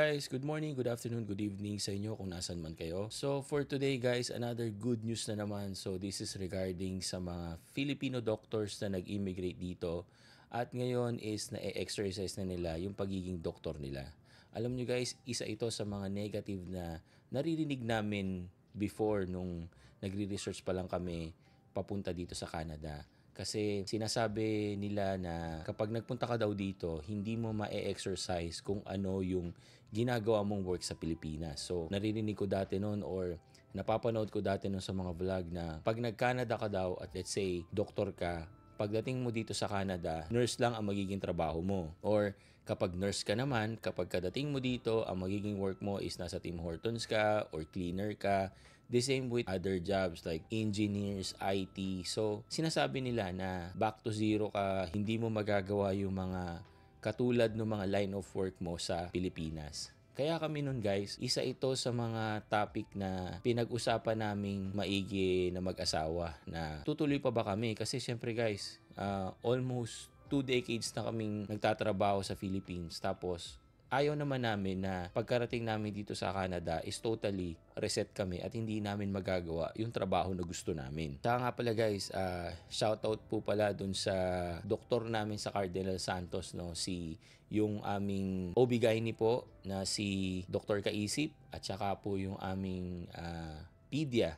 guys, good morning, good afternoon, good evening sa inyo kung nasan man kayo. So for today guys, another good news na naman. So this is regarding sa mga Filipino doctors na nag-immigrate dito at ngayon is na-exercise na nila yung pagiging doktor nila. Alam nyo guys, isa ito sa mga negative na naririnig namin before nung nagre-research pa lang kami papunta dito sa Canada. Kasi sinasabi nila na kapag nagpunta ka daw dito, hindi mo ma-exercise kung ano yung ginagawa mong work sa Pilipinas. So, naririnig ko dati noon or napapanood ko dati noon sa mga vlog na pag nag-Canada ka daw at let's say, doktor ka, pagdating mo dito sa Canada, nurse lang ang magiging trabaho mo. Or kapag nurse ka naman, kapag kadating mo dito, ang magiging work mo is nasa Tim Hortons ka or cleaner ka. The same with other jobs like engineers, IT. So, sinasabi nila na back to zero ka, hindi mo magagawa yung mga katulad ng mga line of work mo sa Pilipinas. Kaya kami nun guys, isa ito sa mga topic na pinag-usapan naming maigi na mag-asawa na tutuloy pa ba kami? Kasi syempre guys, almost 2 decades na kaming nagtatrabaho sa Philippines. Tapos, ayaw naman namin na pagkarating namin dito sa Canada is totally reset kami at hindi namin magagawa yung trabaho na gusto namin. Saka nga pala guys, shoutout po pala dun sa doktor namin sa Cardinal Santos, no? Yung aming OB-GYN po na si Dr. Kaisip at saka po yung aming pedia,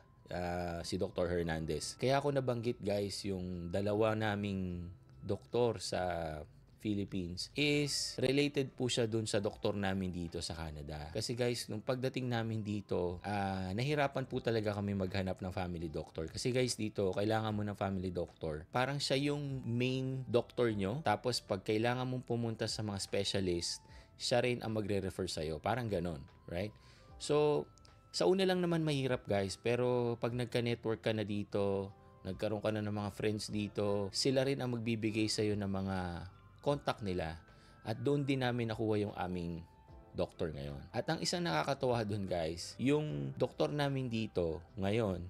si Dr. Hernandez. Kaya ako nabanggit guys yung dalawa naming doktor sa Philippines is related po siya dun sa doktor namin dito sa Canada. Kasi guys, nung pagdating namin dito, nahirapan po talaga kami maghanap ng family doctor. Kasi guys, dito, kailangan mo ng family doctor. Parang siya yung main doctor nyo. Tapos pag kailangan mong pumunta sa mga specialist, siya rin ang magre-refer sa'yo. Parang ganon, right? So, sa una lang naman mahirap guys, pero pag nagka-network ka na dito, nagkaroon ka na ng mga friends dito, sila rin ang magbibigay sa'yo ng mga contact nila at doon din namin nakuha yung aming doktor ngayon. At ang isang nakakatuwa doon guys, yung doktor namin dito ngayon,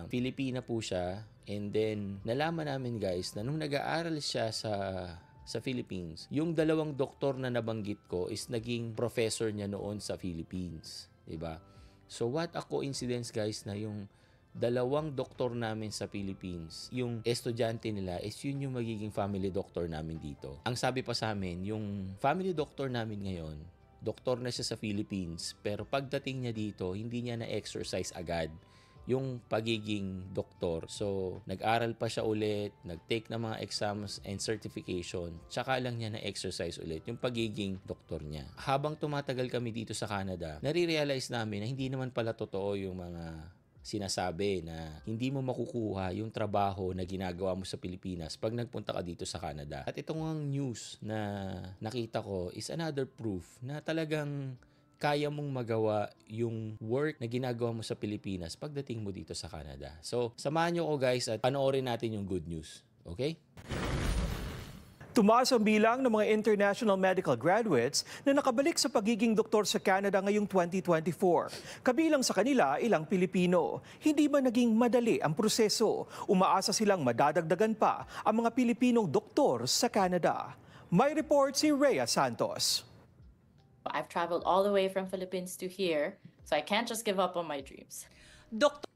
Filipina po siya, and then nalaman namin guys na nung nag-aaral siya sa Philippines, yung dalawang doktor na nabanggit ko is naging professor niya noon sa Philippines, 'di ba? So what a coincidence guys na yung dalawang doktor namin sa Philippines, yung estudyante nila is yun yung magiging family doctor namin dito. Ang sabi pa sa amin, yung family doctor namin ngayon, doktor na siya sa Philippines, pero pagdating niya dito, hindi niya na-exercise agad yung pagiging doktor. So, nag-aral pa siya ulit, nag-take ng mga exams and certification, tsaka lang niya na-exercise ulit yung pagiging doktor niya. Habang tumatagal kami dito sa Canada, nare-realize namin na hindi naman pala totoo yung mga sinasabi na hindi mo makukuha yung trabaho na ginagawa mo sa Pilipinas pag nagpunta ka dito sa Canada. At itong news na nakita ko is another proof na talagang kaya mong magawa yung work na ginagawa mo sa Pilipinas pagdating mo dito sa Canada. So, samahan nyo ko guys at panoorin natin yung good news. Okay? Tumaas ang bilang ng mga international medical graduates na nakabalik sa pagiging doktor sa Canada ngayong 2024. Kabilang sa kanila, ilang Pilipino. Hindi ba naging madali ang proseso? Umaasa silang madadagdagan pa ang mga Pilipinong doktor sa Canada. May report si Rhea Santos. I've traveled all the way from Philippines to here, so I can't just give up on my dreams. Doktor.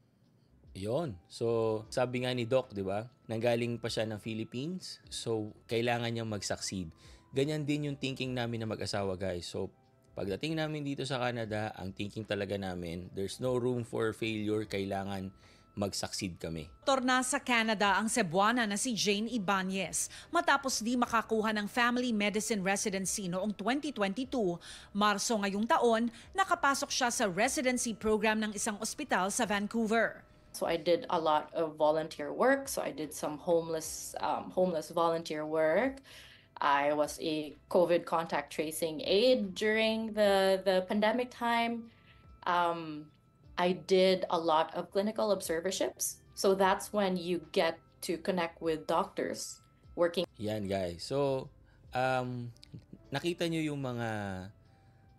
Yun. So, sabi nga ni Doc, di ba? Nanggaling pa siya ng Philippines. So, kailangan niyang mag-succeed. Ganyan din yung thinking namin na mag-asawa, guys. So, pagdating namin dito sa Canada, ang thinking talaga namin, there's no room for failure. Kailangan mag-succeed kami. Doktor na sa Canada ang Cebuana na si Jane Ibanez matapos di makakuha ng family medicine residency noong 2022. Marso ngayong taon, nakapasok siya sa residency program ng isang ospital sa Vancouver. So I did a lot of volunteer work. So I did some homeless volunteer work. I was a COVID contact tracing aide during the pandemic time. I did a lot of clinical observerships. So that's when you get to connect with doctors working. Yan guys. So, nakita nyo yung mga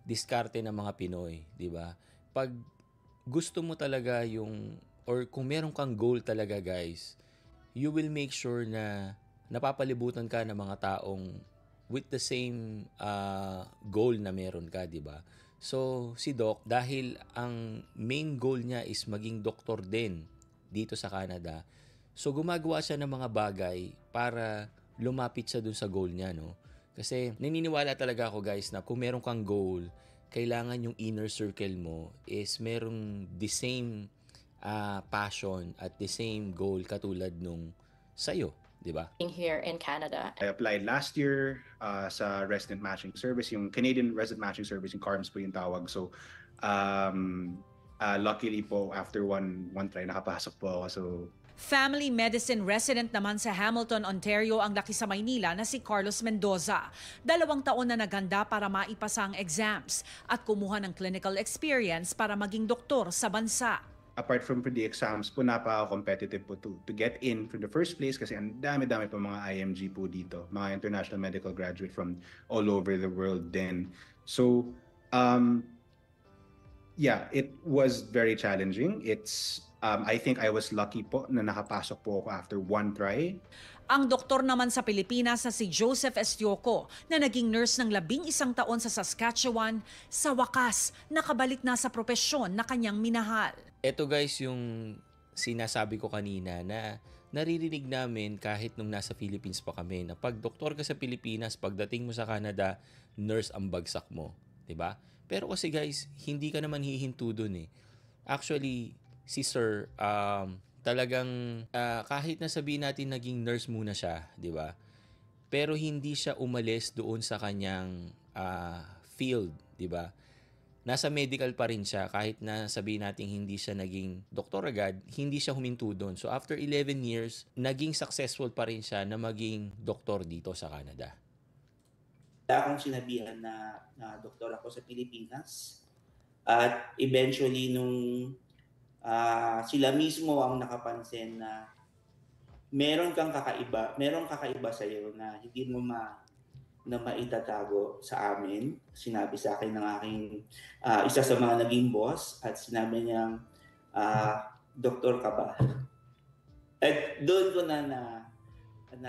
diskarte ng mga Pinoy, di ba? Pag gusto mo talaga yung or kung meron kang goal talaga guys, you will make sure na napapalibutan ka ng mga taong with the same goal na meron ka, di ba? So, si Doc, dahil ang main goal niya is maging doktor din dito sa Canada, so gumagawa siya ng mga bagay para lumapit siya dun sa goal niya, no? Kasi naniniwala talaga ako, guys, na kung meron kang goal, kailangan yung inner circle mo is merong the same passion at the same goal katulad nung sa'yo, di ba? Here in Canada. I applied last year sa resident matching service, yung Canadian resident matching service, yung CARMS po yung tawag. So, luckily po, after one try, nakapasok po ako. So, Family medicine resident naman sa Hamilton, Ontario ang laki sa Maynila na si Carlos Mendoza. 2 taon na naghanda para maipasa ang exams at kumuha ng clinical experience para maging doktor sa bansa. apart from the exams po, napaka-competitive po to get in from the first place kasi ang dami-dami po mga IMG po dito, mga international medical graduate from all over the world din. So, yeah, it was very challenging. I think I was lucky po na nakapasok po ako after one try. Ang doktor naman sa Pilipinas na si Joseph Estioco na naging nurse ng 11 taon sa Saskatchewan, sa wakas nakabalik na sa propesyon na kanyang minahal. Ito guys yung sinasabi ko kanina na naririnig namin kahit nung nasa Philippines pa kami na pag doktor ka sa Pilipinas, pagdating mo sa Canada, nurse ang bagsak mo, 'di ba? Pero kasi guys, hindi ka naman hihinto dun eh. Actually, si Sir talagang kahit na sabihin natin naging nurse muna siya, 'di ba? Pero hindi siya umalis doon sa kanyang field, 'di ba? Nasa medical pa rin siya kahit na sabihin natin hindi siya naging doktor agad, hindi siya huminto doon. So after 11 years, naging successful pa rin siya na maging doktor dito sa Canada. Akong sinabihan na doktor ako sa Pilipinas at eventually nung sila mismo ang nakapansin na merong kakaiba sa iyo na hindi mo na maitatago sa amin. Sinabi sa akin ng aking isa sa mga naging boss at sinabi niyang doktor ka ba? At doon ko na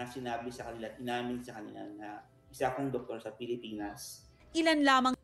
sinabi sa kanila, inamin sa kanila na isa akong doktor sa Pilipinas. Ilan lamang.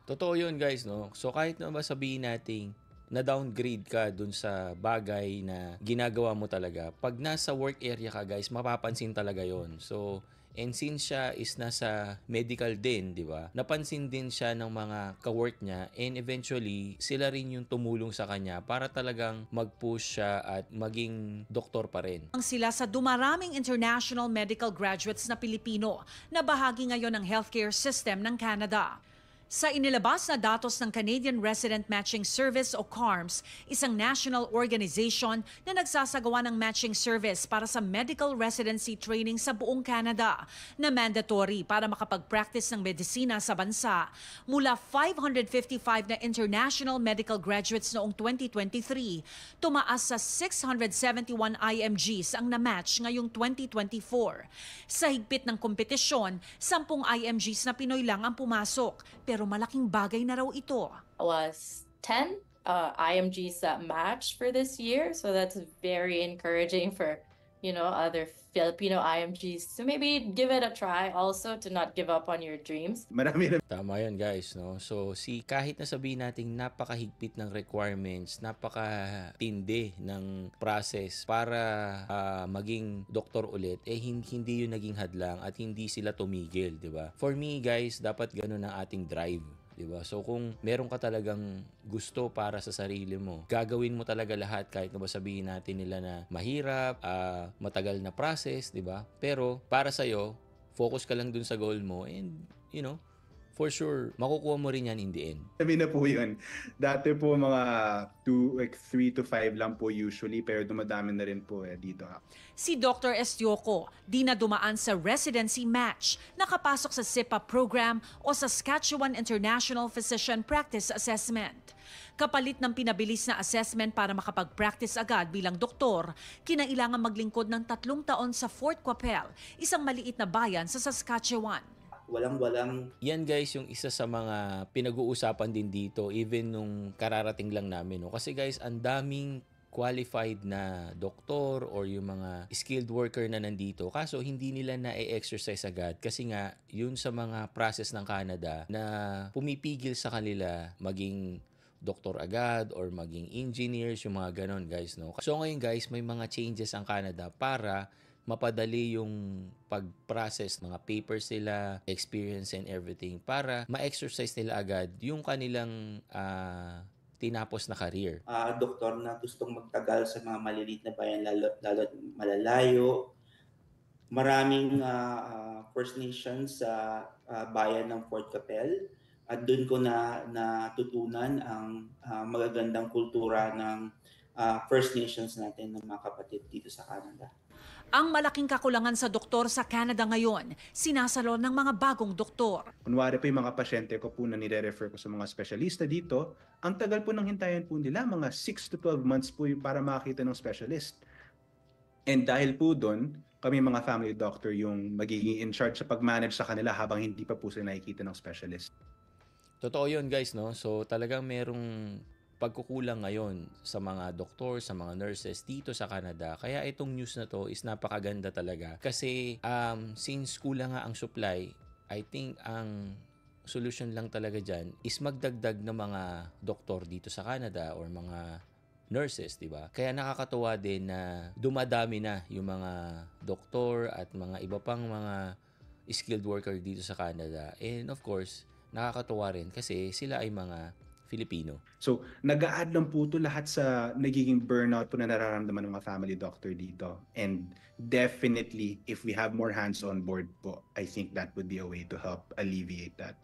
Totoo yun guys, no? So kahit na ba sabihin natin na-downgrade ka dun sa bagay na ginagawa mo talaga, pag nasa work area ka guys, mapapansin talaga yon. So, and since siya is nasa medical din, di ba? Napansin din siya ng mga ka-work niya and eventually sila rin yung tumulong sa kanya para talagang mag-push siya at maging doktor pa rin. Sila sa dumaraming international medical graduates na Pilipino na bahagi ngayon ng healthcare system ng Canada. Sa inilabas na datos ng Canadian Resident Matching Service o CARMS, isang national organization na nagsasagawa ng matching service para sa medical residency training sa buong Canada na mandatory para makapag-practice ng medisina sa bansa. Mula 555 na international medical graduates noong 2023, tumaas sa 671 IMGs ang na-match ngayong 2024. Sa higpit ng kompetisyon, 10 IMGs na Pinoy lang ang pumasok. Pero malaking bagay na raw ito. Was 10 IMGs that matched for this year, so that's very encouraging for other Filipino IMGs to maybe give it a try, also to not give up on your dreams. Marami na. Tama yan guys, no? So kahit na sabihin natin napakahigpit ng requirements, napakatindi ng process para maging doktor ulit, hindi yun naging hadlang at hindi sila tumigil, di ba? For me guys, dapat ganun ang ating drive. Diba? So kung meron ka talagang gusto para sa sarili mo, gagawin mo talaga lahat kahit na ba sabihin natin nila na mahirap, matagal na process, diba? Pero para sa'yo, focus ka lang dun sa goal mo and for sure, makukuha mo rin yan in the end. Sabi na po yun. Dati po mga 3 to 5 lang po usually, pero dumadami na rin po dito. Si Dr. Estioco, di na dumaan sa residency match, nakapasok sa SIPA program o Saskatchewan International Physician Practice Assessment. Kapalit ng pinabilis na assessment para makapag-practice agad bilang doktor, kinailangan maglingkod ng 3 taon sa Fort Qu'Appelle, isang maliit na bayan sa Saskatchewan. Walang Yan guys yung isa sa mga pinag-uusapan din dito even nung kararating lang namin. No? Kasi guys, ang daming qualified na doktor or yung mga skilled worker na nandito. Kaso hindi nila na-exercise agad kasi nga yun sa mga process ng Canada na pumipigil sa kanila maging doktor agad or maging engineers, yung mga ganon guys, no? So ngayon guys, may mga changes ang Canada para mapadali yung pag-process mga papers nila, experience and everything para ma-exercise nila agad yung kanilang tinapos na career. Doktor na gustong magtagal sa mga maliliit na bayan, lalo malalayo. Maraming First Nations sa bayan ng Fort Capel. At doon ko natutunan ang magagandang kultura ng First Nations natin, ng mga kapatid dito sa Canada. Ang malaking kakulangan sa doktor sa Canada ngayon, sinasalo ng mga bagong doktor. Kunwari po yung mga pasyente ko po na nire-refer ko sa mga specialista dito, ang tagal po ng hintayan po nila, mga 6 to 12 months po para makakita ng specialist. And dahil po doon, kami mga family doctor yung magiging in charge sa pag-manage sa kanila habang hindi pa po sila nakikita ng specialist. Totoo yun guys, no? So talagang merong pagkukulang ngayon sa mga doktor, sa mga nurses dito sa Canada. Kaya itong news na to is napakaganda talaga. Kasi since kulang nga ang supply, I think ang solution lang talaga dyan is magdagdag ng mga doktor dito sa Canada or mga nurses, di ba? Kaya nakakatuwa din na dumadami na yung mga doktor at mga iba pang mga skilled worker dito sa Canada. And of course, nakakatuwa rin kasi sila ay mga Filipino. So, nag-a-add lang po ito lahat sa nagiging burnout po na nararamdaman ng mga family doctor dito. And definitely, if we have more hands on board po, I think that would be a way to help alleviate that.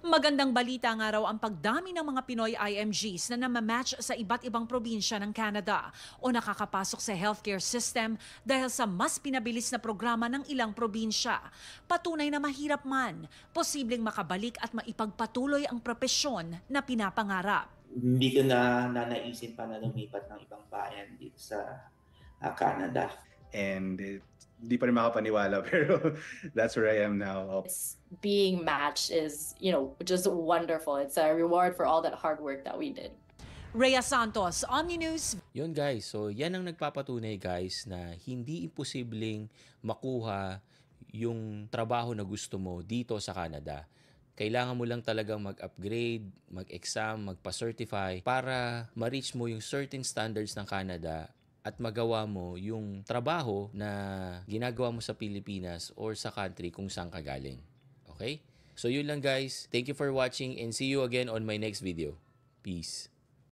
Magandang balita nga raw ang pagdami ng mga Pinoy IMGs na namamatch sa iba't ibang probinsya ng Canada o nakakapasok sa healthcare system dahil sa mas pinabilis na programa ng ilang probinsya. Patunay na mahirap man, posibleng makabalik at maipagpatuloy ang propesyon na pinapangarap. Hindi ko na naisip pa na lumipat ng ibang bayan dito sa Canada. And di pa rin makapaniwala pero that's where I am now. Being matched is, just wonderful. It's a reward for all that hard work that we did. Rhea Santos, Omni News. Yun guys, so yan ang nagpapatunay guys na hindi imposibleng makuha yung trabaho na gusto mo dito sa Canada. Kailangan mo lang talagang mag-upgrade, mag-exam, magpa-certify para ma-reach mo yung certain standards ng Canada at magawa mo yung trabaho na ginagawa mo sa Pilipinas or sa country kung saan ka galing. Okay? So yun lang guys. Thank you for watching and see you again on my next video. Peace.